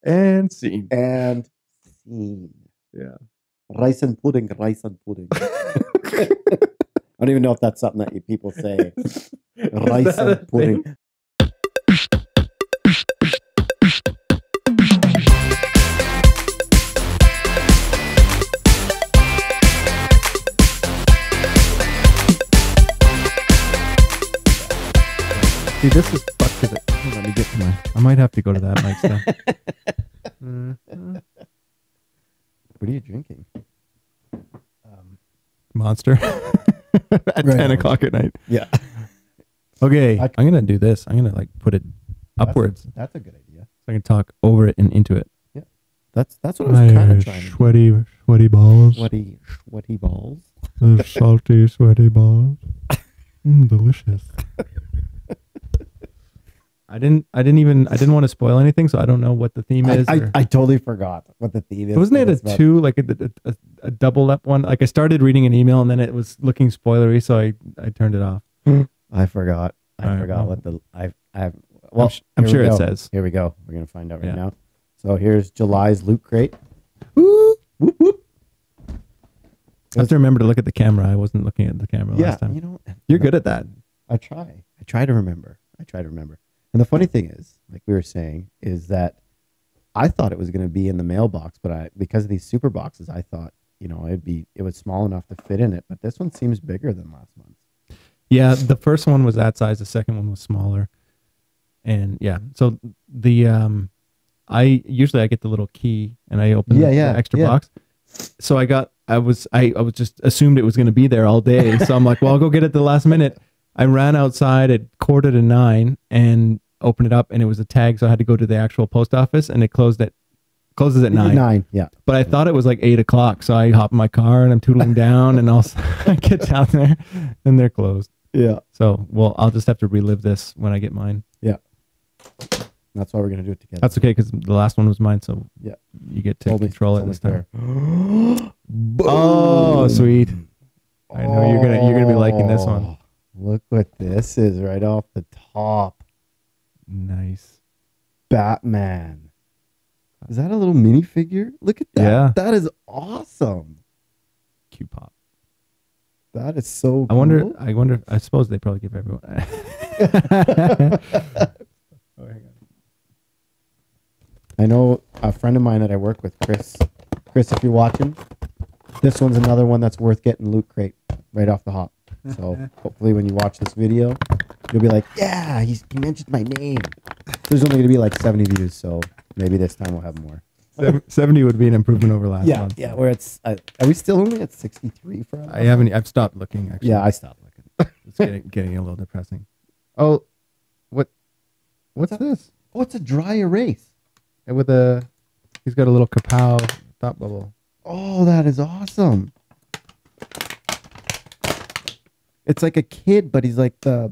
And scene. And scene. Yeah. Rice and pudding, rice and pudding. I don't even know if that's something that people say. Rice and pudding. See, this is fucked. Let me get to mine. I might have to go to that mic stuff. What are you drinking? Monster. At 10 o'clock at night. Yeah. Okay, I'm going to do this. I'm going to like put it upwards. That's a good idea. So I can talk over it and into it. Yeah. That's what I was kind of trying to do. Sweaty balls. Sweaty balls. Those salty, sweaty balls. Delicious. I didn't want to spoil anything, so I don't know what the theme is. I totally forgot what the theme is. Wasn't it a two, like a double up one? Like I started reading an email and then it was looking spoilery, so I turned it off. I forgot. I forgot what the Well, I'm sure it says. Here we go. We're gonna find out right now. So here's July's loot crate. Woo, whoop whoop. I have to remember to look at the camera. I wasn't looking at the camera last time. You know, you're good at that. I try to remember. And the funny thing is, like we were saying, is that I thought it was going to be in the mailbox, but because of these super boxes, I thought, it was small enough to fit in it. But this one seems bigger than last month. Yeah, the first one was that size. The second one was smaller. And yeah, so the I get the little key and I open the extra box. So I was just assumed it was going to be there all day. So I'm like, well, I'll go get it the last minute. I ran outside at 8:45 and opened it up, and it was a tag, so I had to go to the actual post office, and it closes at 9. 9, yeah. But I thought it was like 8 o'clock, so I hop in my car and I'm tootling down, and I get down there, and they're closed. Yeah. So, well, I'll just have to relive this when I get mine. Yeah. That's why we're gonna do it together. That's okay, because the last one was mine, so yeah, you get to control it this time. Oh, sweet! I know you're gonna be liking this one. Look what this is right off the top. Nice. Batman. Is that a little minifigure? Look at that. Yeah. That is awesome. Cute pop. That is so cool. I wonder, I suppose they probably give everyone. I know a friend of mine that I work with, Chris. Chris, if you're watching, this one's another one that's worth getting loot crate right off the hop. So hopefully when you watch this video, you'll be like, yeah, he mentioned my name. There's only going to be like 70 views, so maybe this time we'll have more. 70 would be an improvement over last month. Yeah, where it's, are we still only at 63 for us? I've stopped looking, actually. Yeah, I stopped looking. It's getting a little depressing. Oh, what's this? Oh, it's a dry erase. And he's got a little kapow thought bubble. Oh, that is awesome. It's like a kid, but he's like the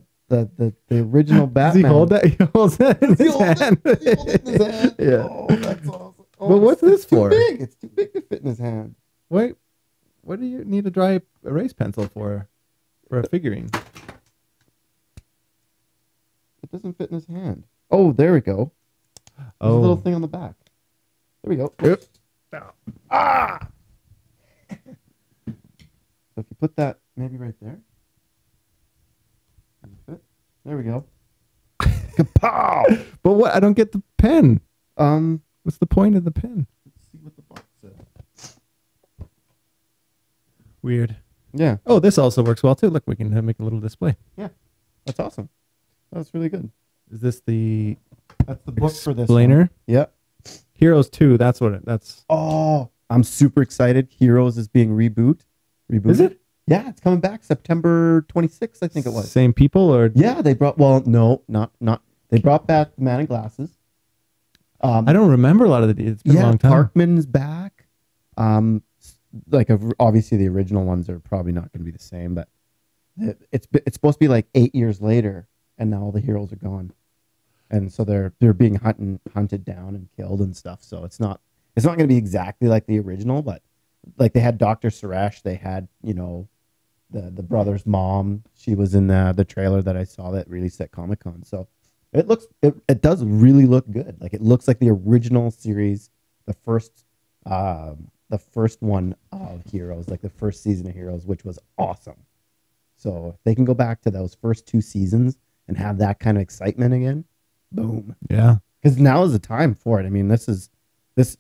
original Batman. Does he hold that? He holds that in his hand. He holds it in his hand. Yeah. Oh, that's awesome. Oh, but what's this for? It's too big to fit in his hand. Wait, what do you need a dry erase pencil for a figurine? It doesn't fit in his hand. Oh, there we go. There's a little thing on the back. There we go. Yep. Ah! So if you put that maybe right there. There we go. Kapow! But what? I don't get the pen. What's the point of the pen? Let's see what the box says. Weird. Yeah. Oh, this also works well too. Look, we can make a little display. Yeah. That's awesome. That's really good. Is this the... That's the book for this explainer? Yeah. Heroes 2, that's what that's... Oh, I'm super excited. Heroes is being rebooted. Is it? Yeah, it's coming back September 26th, I think it was. Same people or... Yeah, they brought... Well, no, not... They brought back the Man in Glasses. I don't remember a lot of the... It's been a long time. Parkman's back. Obviously the original ones are probably not going to be the same, but it's supposed to be like 8 years later, and now all the heroes are gone. And so they're being hunted down and killed and stuff. So it's not going to be exactly like the original, but like they had Dr. Suresh, they had, the brother's mom. She was in the trailer that I saw that released at Comic-Con. So It does really look good. Like it looks like the original series, the first one of Heroes, like the first season of Heroes, which was awesome. So if they can go back to those first 2 seasons and have that kind of excitement again, boom. Yeah. Because now is the time for it. I mean, this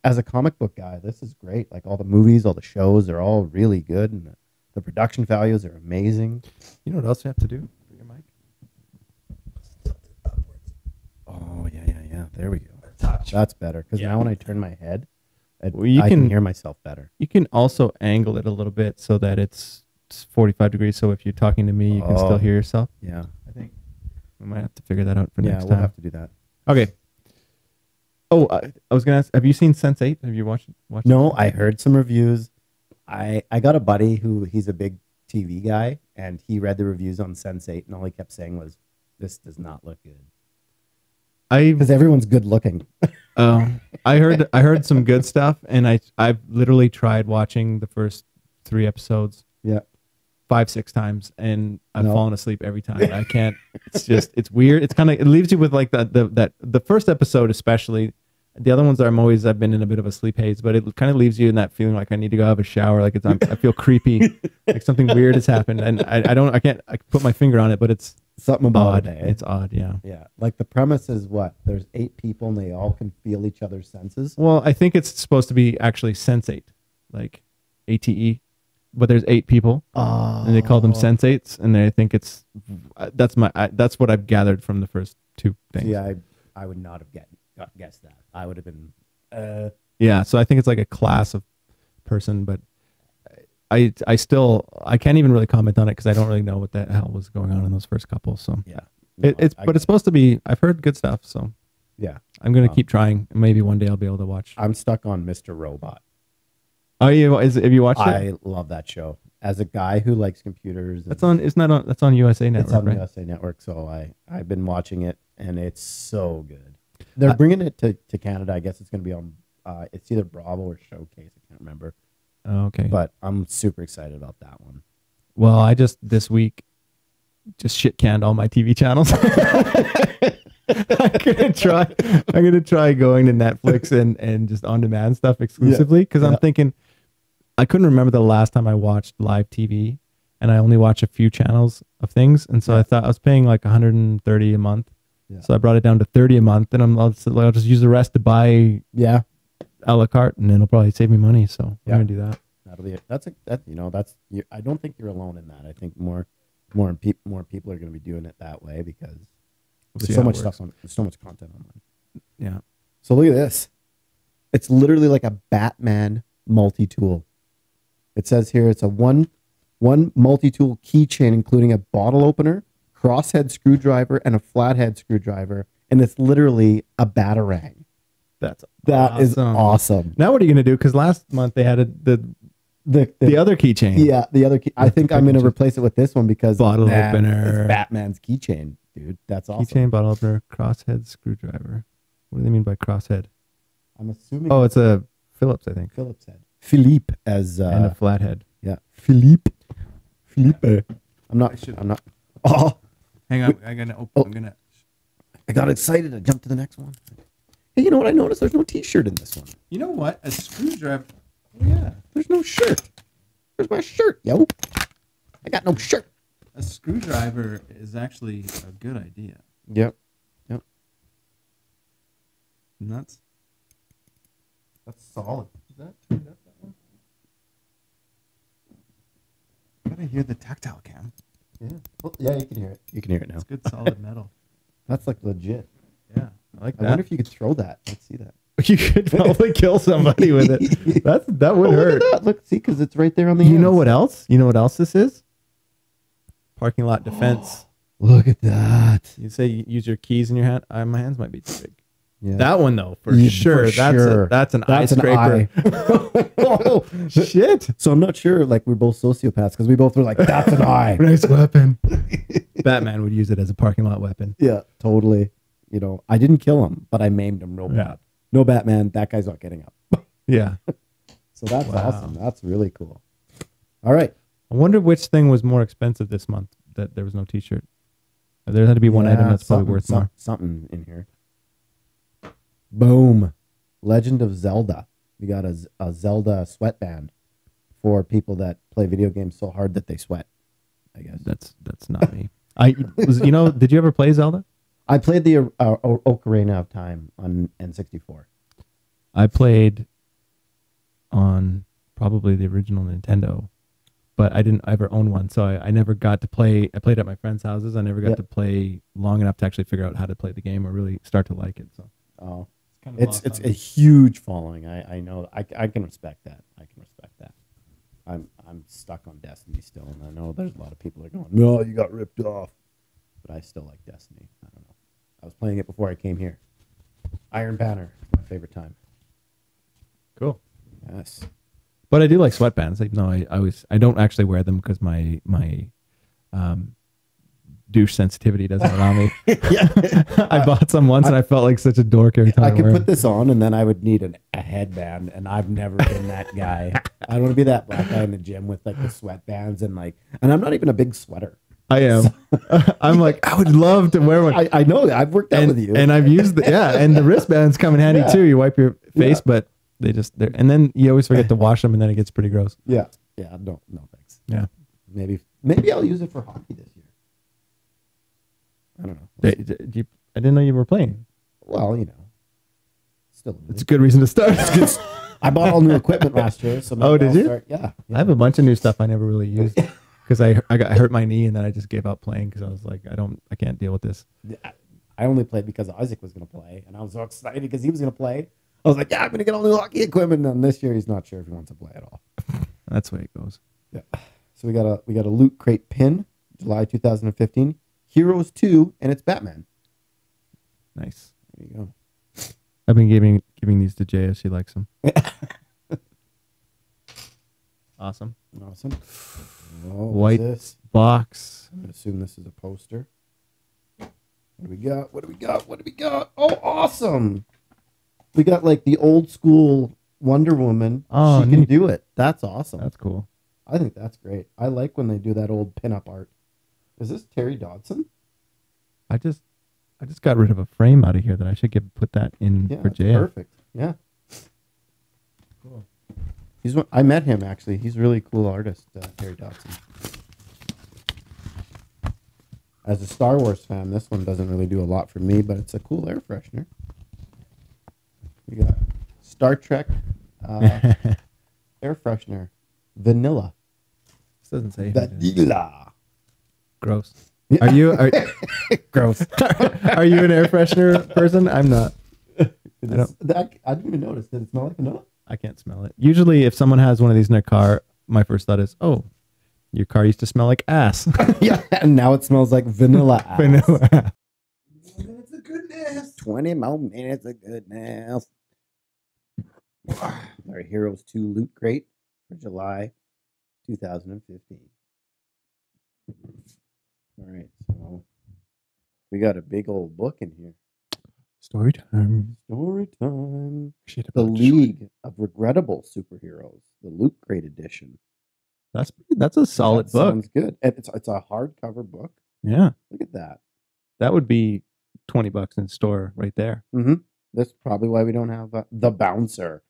as a comic book guy, this is great. Like all the movies, all the shows, they're all really good, and the production values are amazing. You know what else you have to do for your mic? Oh yeah. There we go. That's better. Because now when I turn my head, I can hear myself better. You can also angle it a little bit so that it's 45 degrees. So if you're talking to me, you can still hear yourself. Yeah. I think we might have to figure that out for next time. Yeah, we'll have to do that. Okay. Oh, I was gonna ask. Have you seen Sense8? Have you watched? No, I heard some reviews. I got a buddy who he's a big TV guy, and he read the reviews on Sense8, and all he kept saying was, "This does not look good." Because everyone's good looking. I heard some good stuff, and I've literally tried watching the first 3 episodes. Yeah. 5-6 times, and I've fallen asleep every time. I can't. It's weird. It's kind of, it leaves you with like the first episode especially. The other ones I've been in a bit of a sleep haze, but it kind of leaves you in that feeling like I need to go have a shower. Like I feel creepy, like something weird has happened, and I can't put my finger on it, but it's something about odd. It's odd, yeah. Yeah, like the premise is what? There's 8 people, and they all can feel each other's senses. Well, I think it's supposed to be actually Sense8, like ATE. But there's 8 people, and they call them Sense8s, and I think that's what I've gathered from the first 2 things. Yeah, I would not have guessed that. I would have been. Yeah, so I think it's like a class of person, but I can't even really comment on it because I don't really know what the hell was going on in those first couple. So yeah, it's supposed to be. I've heard good stuff, so yeah, I'm gonna keep trying. Maybe one day I'll be able to watch. I'm stuck on Mr. Robot. Oh, have you watched it? I love that show. As a guy who likes computers, that's on USA Network. It's on right? USA Network. So I've been watching it, and it's so good. They're bringing it to Canada. I guess it's going to be on. It's either Bravo or Showcase. I can't remember. Oh, okay. But I'm super excited about that one. Well, I this week shit canned all my TV channels. I'm gonna try going to Netflix and just on demand stuff exclusively because I'm thinking I couldn't remember the last time I watched live TV, and I only watch a few channels of things, and so I thought I was paying like 130 a month. Yeah. So I brought it down to 30 a month, and I'll just use the rest to buy a la carte, and it'll probably save me money. So I'm gonna do that. That'll be it. I don't think you're alone in that. I think more people are going to be doing it that way because there's so much stuff there's so much content online. Yeah. So look at this. It's literally like a Batman multi-tool. It says here it's a one multi-tool keychain, including a bottle opener, crosshead screwdriver, and a flathead screwdriver, and it's literally a Batarang. That is awesome. Now what are you gonna do? Because last month they had the other keychain. Yeah, the other key. I think I'm gonna replace it with this one because bottle opener. It's Batman's keychain, dude. That's awesome. Keychain, bottle opener, crosshead screwdriver. What do they mean by crosshead? I'm assuming. Oh, it's a Phillips, I think. Phillips head. Philippe as and a flathead. Yeah, Philippe. I'm not. Oh, hang on. I got excited. I jumped to the next one. Hey, you know what I noticed? There's no T-shirt in this one. You know what? A screwdriver. Oh, yeah. There's no shirt. Where's my shirt, yo? I got no shirt. A screwdriver is actually a good idea. Yep. Nuts. That's solid. Is that turned up that one? Gotta hear the tactile cam. Yeah. Well, yeah, you can hear it. You can hear it now. It's good solid metal. That's like legit. Yeah, I like that. I wonder if you could throw that. Let's see that. You could probably kill somebody with it. That would hurt. Look, look, see, because it's right there on the. You know what else? You know what else this is? Parking lot defense. Look at that. You say you use your keys in your hand. My hands might be too big. Yeah. That one though, for sure. That's an eye scraper. Oh shit! So I'm not sure. Like we're both sociopaths because we both were like, "That's an eye." Nice weapon. Batman would use it as a parking lot weapon. Yeah, totally. You know, I didn't kill him, but I maimed him real bad. No Batman. That guy's not getting up. Yeah. So that's awesome. That's really cool. All right. I wonder which thing was more expensive this month that there was no T-shirt. There had to be one item that's probably worth more. Something in here. Boom. Legend of Zelda. We got a Zelda sweatband for people that play video games so hard that they sweat, I guess. That's not me. Did you ever play Zelda? I played the Ocarina of Time on N64. I played on probably the original Nintendo, but I didn't ever own one, so I never got to play. I played at my friends' houses. I never got to play long enough to actually figure out how to play the game or really start to like it. So, it's a huge following. I know. I can respect that. I'm stuck on Destiny still, and I know there's a lot of people that are going, "No, you got ripped off," but I still like Destiny. I don't know. I was playing it before I came here. Iron Banner, my favorite time. Cool. Yes. But I do like sweatbands. I don't actually wear them because my douche sensitivity doesn't allow me. I bought some once and I felt like such a dork every time I could put this on and then I would need a headband, and I've never been that guy. I don't want to be that black guy in the gym with like the sweatbands and I'm not even a big sweater. I am. I'm like, I would love to wear one. I know that. I've worked out with you. And I've used and the wristbands come in handy too. You wipe your face, but and then you always forget to wash them and then it gets pretty gross. Yeah. Yeah. No thanks. Yeah. Maybe I'll use it for hockey this year. I don't know. I didn't know you were playing. Well, still. It's a good reason to start. I bought all new equipment last year. So did you? Start, yeah. I have a bunch of new stuff I never really used because I hurt my knee and then I just gave up playing because I was like, I can't deal with this. I only played because Isaac was going to play, and I was so excited because he was going to play. I was like, yeah, I'm going to get all new hockey equipment. And this year he's not sure if he wants to play at all. That's the way it goes. Yeah. So we got a Loot Crate pin, July 2015. Heroes 2, and it's Batman. Nice. There you go. I've been giving these to Jaya. She likes them. Awesome. White box. I'm going to assume this is a poster. What do we got? Oh, awesome. We got like the old school Wonder Woman. Oh, she can do it. That's awesome. That's cool. I think that's great. I like when they do that old pinup art. Is this Terry Dodson? I just got rid of a frame out of here that I should put that in for JF. Perfect. Yeah. Cool. I met him actually. He's a really cool artist, Terry Dodson. As a Star Wars fan, this one doesn't really do a lot for me, but it's a cool air freshener. We got Star Trek air freshener, vanilla. This doesn't say vanilla. Gross. Are you gross? Are you an air freshener person? I'm not. I didn't even notice. Did it smell like vanilla? I can't smell it. Usually, if someone has one of these in their car, my first thought is, "Oh, your car used to smell like ass." Yeah, and now it smells like vanilla ass. Vanilla ass. 20 minutes of goodness. 20 more minutes of goodness. Our Heroes 2 Loot Crate for July 2015. All right, so we got a big old book in here. Story time. The League of Regrettable Superheroes, the Loot Crate edition. That's a solid book. Sounds good. And it's a hardcover book. Yeah. Look at that. That would be $20 in store right there. Mm-hmm. That's probably why we don't have the Bouncer.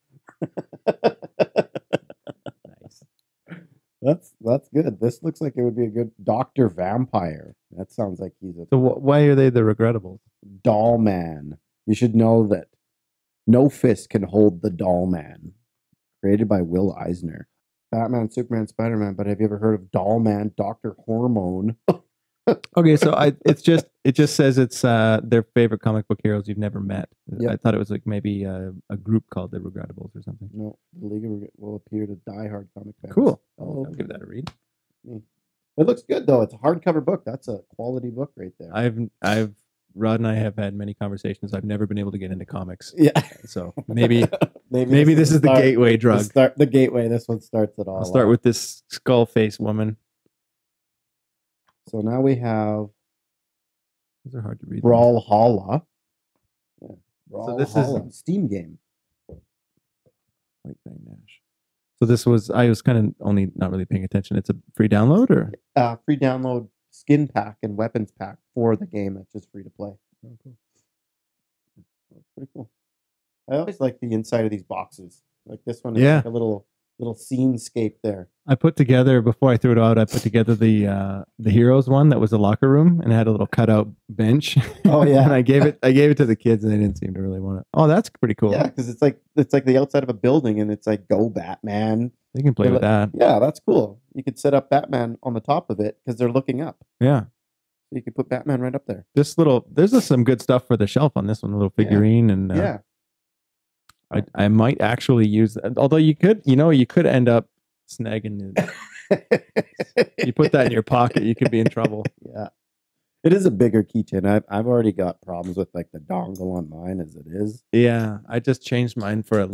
Nice. That's good. This looks like it would be a good Dr. Vampire. That sounds like he's a... So why are they the Regrettables? Doll Man. You should know that no fist can hold the Doll Man. Created by Will Eisner. Batman, Superman, Spider-Man, but have you ever heard of Doll Man, Dr. Hormone? Okay, so it just says it's their favorite comic book heroes you've never met. Yep. I thought it was like maybe a group called the Regrettables or something. No, the League will appear to diehard comic fans. Cool. I'll give that a read. It looks good though. It's a hardcover book. That's a quality book right there. Rod and I have had many conversations. I've never been able to get into comics. Yeah. So maybe this is the gateway drug. The gateway. This one starts it all. I'll start with this skull face woman. So now we have. These are hard to read. Brawlhalla. Yeah. So this is a Steam game. White Fang Nash. So I was kind of only not really paying attention. It's a free download or? Free download skin pack and weapons pack for the game that's just free to play. Oh, cool. That's pretty cool. I always like the inside of these boxes. Like this one is like a little scenescape there. I put together, before I threw it out, I put together the Heroes one that was a locker room, and it had a little cutout bench. Oh yeah. And I gave it to the kids, and they didn't seem to really want it. Oh, that's pretty cool. Yeah, because it's like the outside of a building, and it's like go Batman. They can play with that. Yeah, that's cool. You could set up Batman on the top of it because they're looking up. Yeah. So you could put Batman right up there. There's just some good stuff for the shelf on this one, a little figurine, and yeah. I might actually use that. Although you could end up snagging it. You put that in your pocket, you could be in trouble. Yeah. It is a bigger keychain. I've already got problems with like the dongle on mine as it is. Yeah, I just changed mine for a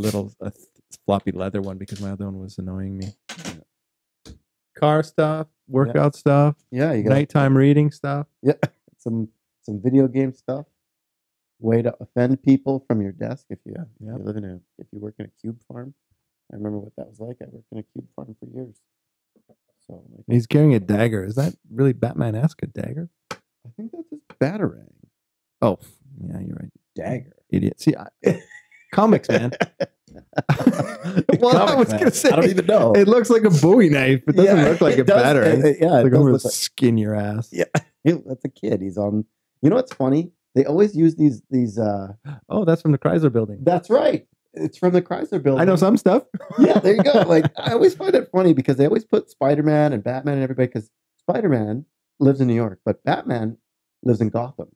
floppy leather one because my other one was annoying me. Yeah. Car stuff, workout stuff. Yeah, you got nighttime reading stuff. Yeah, some video game stuff. Way to offend people from your desk if you work in a cube farm. I remember what that was like. I worked in a cube farm for years. So he's carrying a dagger. Is that really Batman-esque, a dagger? I think that's his batarang. Oh, yeah, you're right. Dagger. Idiot. See, comics, man. Well, I was going to say, I don't even know. It looks like a Bowie knife. It doesn't look like a batarang. It's like I'm going to skin your ass. Yeah, that's a kid. He's on. You know what's funny? They always use these. Oh, that's from the Chrysler Building. That's right. It's from the Chrysler Building. I know some stuff. Yeah, there you go. Like I always find it funny because they always put Spider-Man and Batman and everybody because Spider-Man lives in New York, but Batman lives in Gotham.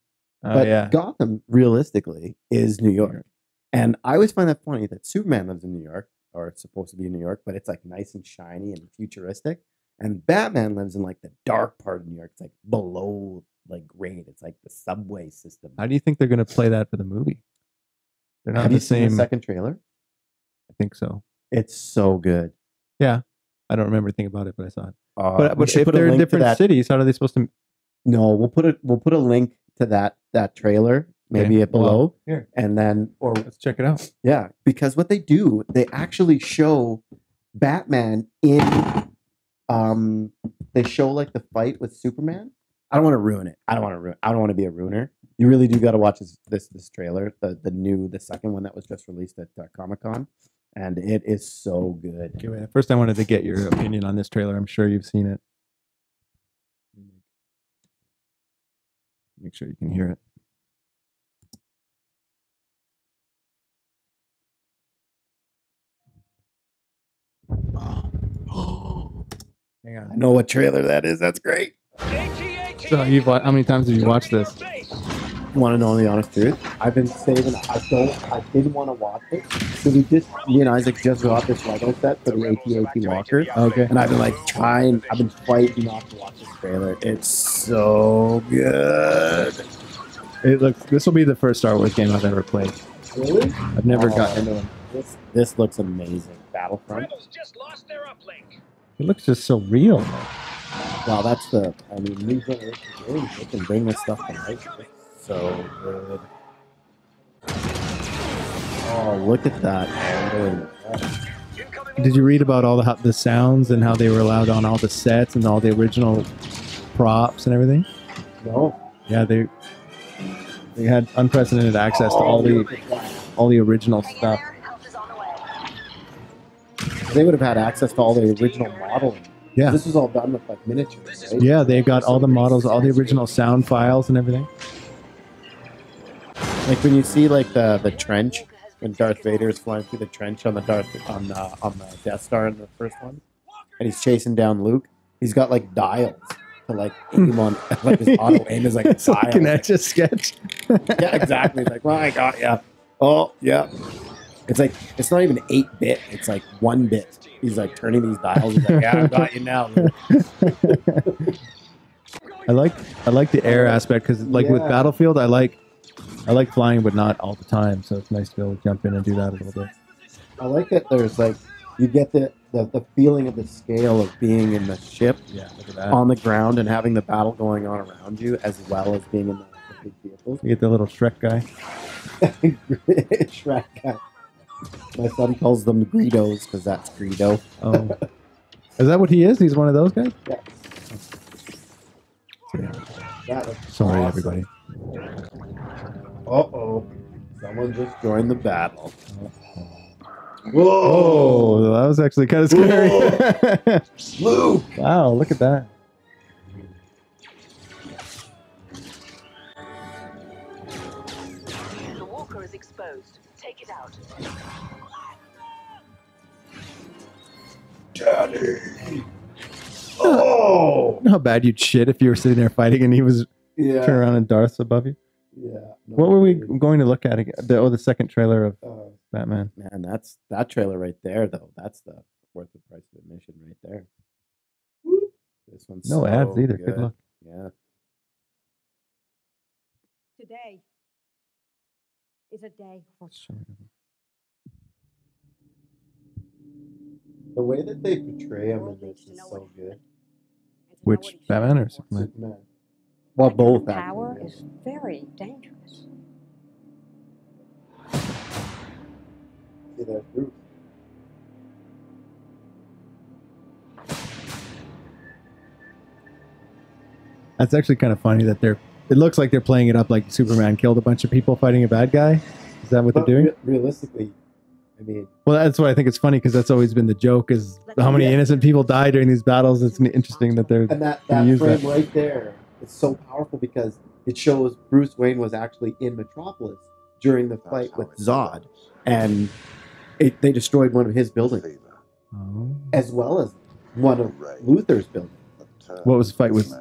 But Gotham, realistically, is New York. And I always find that funny that Superman lives in New York, or it's supposed to be in New York, but it's like nice and shiny and futuristic. And Batman lives in like the dark part of New York. It's like below like grade. It's like the subway system. How do you think they're going to play that for the movie? They're not Have the you same. Seen the second trailer? I think so. It's so good. Yeah, I don't remember anything about it, but I saw it. But if they're in different cities, how are they supposed to? No, we'll put a link to that trailer, maybe below, here, and then let's check it out. Yeah, because what they do, they actually show Batman in. They show like the fight with Superman. I don't want to ruin it. I don't want to be a ruiner. You really do got to watch this trailer, the second one that was just released at Comic-Con, and it is so good. Okay, wait. First, I wanted to get your opinion on this trailer. I'm sure you've seen it. Make sure you can hear it. Hang on. I know what trailer that is. That's great. So how many times have you watched this? Want to know the honest truth? I've been saving. I didn't want to watch it. So me and Isaac just got this Lego set for the AT-AT Walker. Okay. And I've been fighting not to watch this trailer. It's so good. This will be the first Star Wars game I've ever played. Really? I've never gotten into it. This looks amazing. Battlefront. It looks just so real. Wow, that's new generation games. They can bring this stuff to life. It's so good. Oh, look at that. Did you read about all the sounds and how they were allowed on all the sets and all the original props and everything? No. Yeah, they had unprecedented access to all the original stuff. They would have had access to all the original modeling. Yeah. This was all done with like miniatures, right? Yeah, they got all the models, all the original sound files and everything. Like when you see like the trench, when Darth Vader is flying through the trench on the Death Star in the first one, and he's chasing down Luke, he's got like dials to like aim on, like his auto aim is like a dial. Like an Etch-a-Sketch. Yeah, exactly. It's like, well, I got ya. Oh, yeah. It's like, it's not even 8-bit. It's like 1-bit. He's like turning these dials. He's like, yeah, I got you now. I like the air aspect because with Battlefield, I like flying, but not all the time. So it's nice to be able to jump in and do that a little bit. I like that there's like, you get the feeling of the scale of being in the ship on the ground and having the battle going on around you as well as being in the big vehicles. You get the little Shrek guy. Shrek guy. My son calls them Greedos because that's Greedo. Oh. Is that what he is? He's one of those guys? Yeah. So Sorry, everybody. Uh-oh. Someone just joined the battle. Whoa, that was actually kind of scary. Luke! Wow, look at that. The walker is exposed. Take it out. Daddy! Oh! You know how bad you'd shit if you were sitting there fighting and he was turning around and Darth's above you? Yeah. No, what were we going to look at again? The second trailer of Batman. Man, that trailer right there, though. That's the worth the price of admission right there. This one's no ads either. Good luck. Yeah. Today is a day for The way that they portray him in this is so good. Which, Batman or Superman? Superman. Well, both. Power is very dangerous. See, there's Bruce. That's actually kind of funny that it looks like they're playing it up like Superman killed a bunch of people fighting a bad guy. Is that what they're doing? Realistically, I mean... Well, that's why I think it's funny, because that's always been the joke, is how many innocent people die during these battles. It's interesting that they're and that frame right there is so powerful, because it shows Bruce Wayne was actually in Metropolis during the fight with Zod, and they destroyed one of his buildings, as well as one of Luthor's buildings. What was the fight with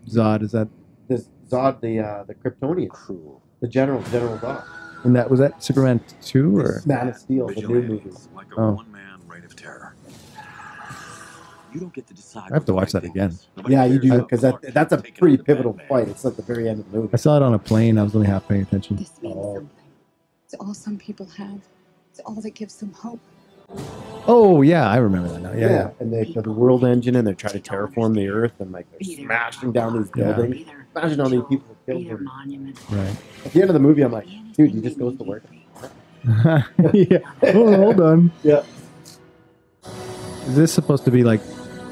Zod? Is that this Zod, the Kryptonian, the General Zod? And was that Superman 2 or Man of Steel, the new movie? Like a one-man reign of terror. You don't get to decide. I have to watch that again. Yeah, you do, because that's a pretty pivotal fight. It's at the very end of the movie. I saw it on a plane. I was only half paying attention. This means something. It's all some people have. It's all that gives them hope. Oh yeah, I remember that now. Yeah. And they put the world engine, and they're trying to terraform the Earth, and like they're smashing down these buildings. Imagine how many people killed him. Right. At the end of the movie, I'm like, dude, he just goes to work. Yeah. Oh, hold on. Yeah. Is this supposed to be like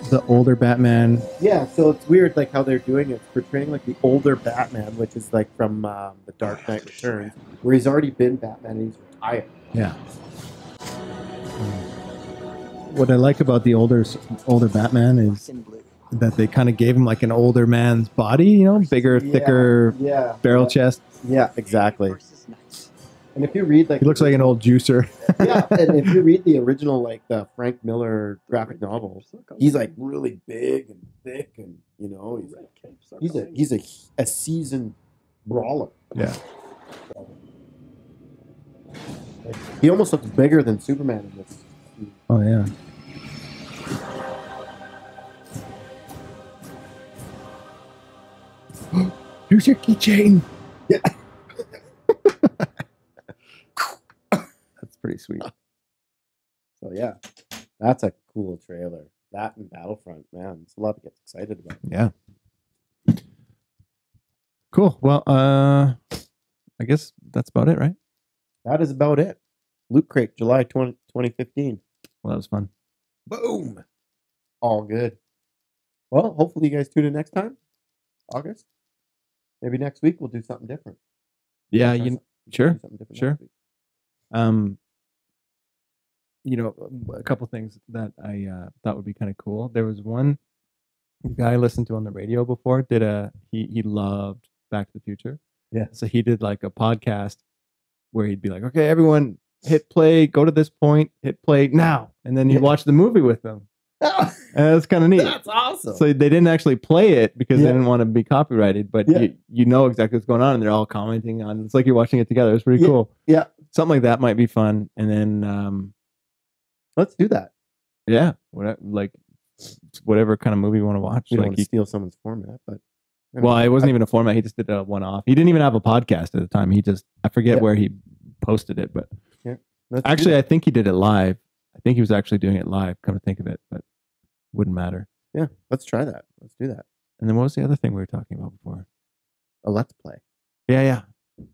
the older Batman? Yeah. So it's weird, like how they're doing it. It's portraying like the older Batman, which is like from The Dark Knight Returns, where he's already been Batman and he's retired. Yeah. What I like about the older Batman is that they kind of gave him like an older man's body, you know, bigger, thicker barrel chest. Yeah, exactly. And if you read, like, he looks like an old juicer. Yeah, and if you read the original, like the Frank Miller graphic novel, he's like really big and thick, and you know, he's a seasoned brawler. Yeah. He almost looks bigger than Superman in this. Oh yeah. Here's your keychain. Yeah. That's pretty sweet. So yeah, that's a cool trailer. That and Battlefront, man, it's a lot to get excited about. Yeah. Cool. Well, I guess that's about it, right? That is about it. Loot Crate, July 2015. Well, that was fun. Boom. All good. Well, hopefully you guys tune in next time. August. Maybe next week we'll do something different. Yeah, sure. Sure. You know, a couple things that I thought would be kind of cool. There was one guy I listened to on the radio before. He loved Back to the Future. Yeah. So he did like a podcast where he'd be like, "Okay, everyone, hit play. Go to this point. Hit play now," and then you watch the movie with them. And that's kind of neat. That's awesome. So they didn't actually play it because they didn't want to be copyrighted, but you know exactly what's going on, and they're all commenting on. It's like you're watching it together. It's pretty cool. Yeah. Something like that might be fun, and then let's do that. Yeah, whatever kind of movie you want to watch. You don't like want to steal someone's format, but well, it wasn't even a format. He just did a one-off. He didn't even have a podcast at the time. I forget where he posted it, but actually, I think he did it live. I think he was actually doing it live. Come to think of it, but wouldn't matter. Yeah, let's try that. Let's do that. And then what was the other thing we were talking about before? A let's play. Yeah,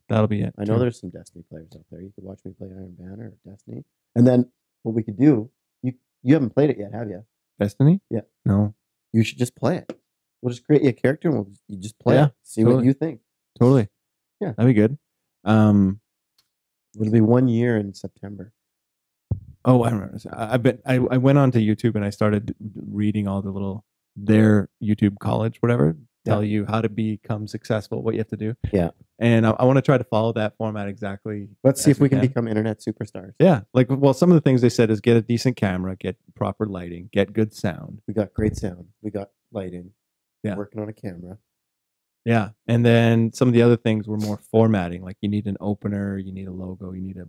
that'll be it. I know there's some Destiny players out there. You could watch me play Iron Banner or Destiny, and then what we could do. You haven't played it yet, have you? Destiny? Yeah. No. You should just play it. We'll just create you a character and you just play it. See what you think. Totally. Yeah. That'd be good. It'll be 1 year in September. Oh, I remember. I went onto YouTube and I started reading all the their YouTube college, whatever, tell you how to become successful, what you have to do. Yeah. And I want to try to follow that format exactly. Let's see if we can become internet superstars. Yeah. Some of the things they said is get a decent camera, get proper lighting, get good sound. We got great sound. We got lighting. Yeah. Working on a camera. Yeah. And then some of the other things were more formatting. Like you need an opener, you need a logo, you need a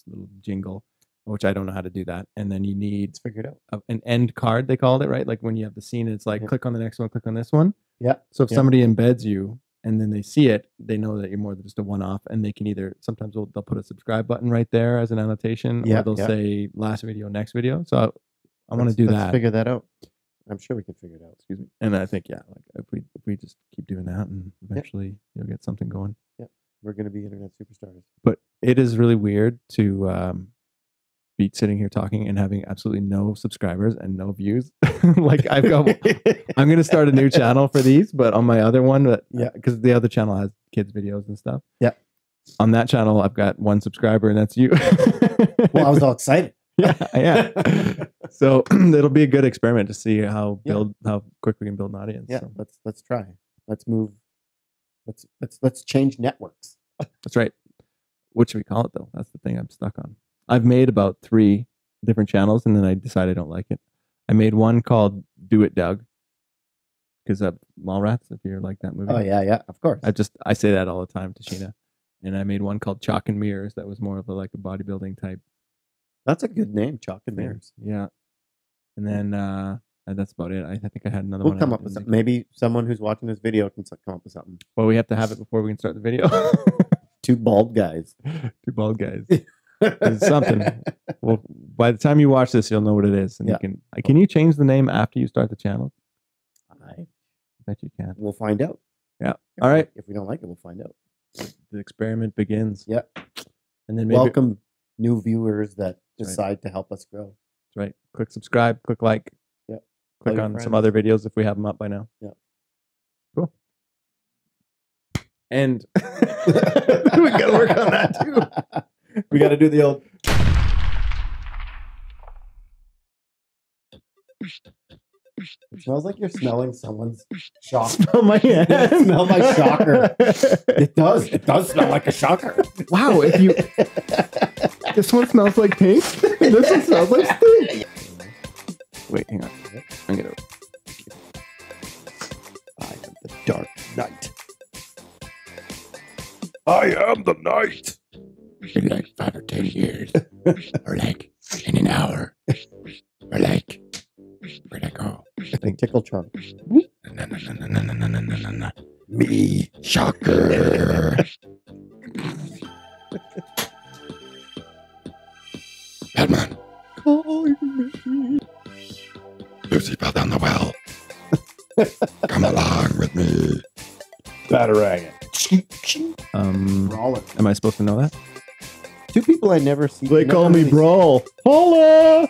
little jingle, which I don't know how to do that. And then you need an end card, they called it, right? Like when you have the scene, it's like click on the next one, click on this one. Yeah. So if somebody embeds you and then they see it, they know that you're more than just a one-off, and they can either sometimes they'll put a subscribe button right there as an annotation, or they'll say last video, next video. So I want to do that. Let's figure that out. I'm sure we can figure it out. Excuse me. And I think like if we just keep doing that, and eventually you'll get something going. Yeah, we're gonna be internet superstars. But it is really weird to be sitting here talking and having absolutely no subscribers and no views. Like I'm going to start a new channel for these, but on my other one, because the other channel has kids videos and stuff. Yeah. On that channel, I've got 1 subscriber, and that's you. Well, I was all excited. Yeah. So it'll be a good experiment to see how quick we can build an audience. Yeah. So. Let's try. Let's move. Let's change networks. That's right. What should we call it though? That's the thing I'm stuck on. I've made about 3 different channels, and then I decided I don't like it. I made one called Do It Doug, because of Mallrats, if you're like that movie. Oh yeah, of course. I say that all the time to Sheena. And I made one called Chalk and Mirrors that was more of a bodybuilding type. That's a good name, Chalk and Mirrors. Yeah. And then that's about it. I think I had another one. We'll come up with something. Maybe someone who's watching this video can come up with something. Well, we have to have it before we can start the video. 2 bald guys. 2 bald guys. It's something. Well, by the time you watch this, you'll know what it is, and you can you change the name after you start the channel? I bet you can. We'll find out. Yeah. All right. If we don't like it, we'll find out. The experiment begins. Yeah. And then maybe welcome new viewers that decide to help us grow. That's right. Click subscribe. Click like. Yeah. Click on some other videos if we have them up by now. Yeah. Cool. And we got to work on that too. We got to do the old. It smells like you're smelling someone's shock. Smell my hand. Yeah, smell my shocker. It does. It does smell like a shocker. Wow. If you. This one smells like pink. This one smells like stink. Wait, hang on. I'm gonna. I am the Dark Knight. I am the Knight. In like 5 or 10 years, or like in an hour, or like where'd I go? Tickle trunk. Me, shocker. Batman. Lucy fell down the well. Come along with me. Batarang. Brawling. Am I supposed to know that? 2 people I never see. They call me Brawl. Holla!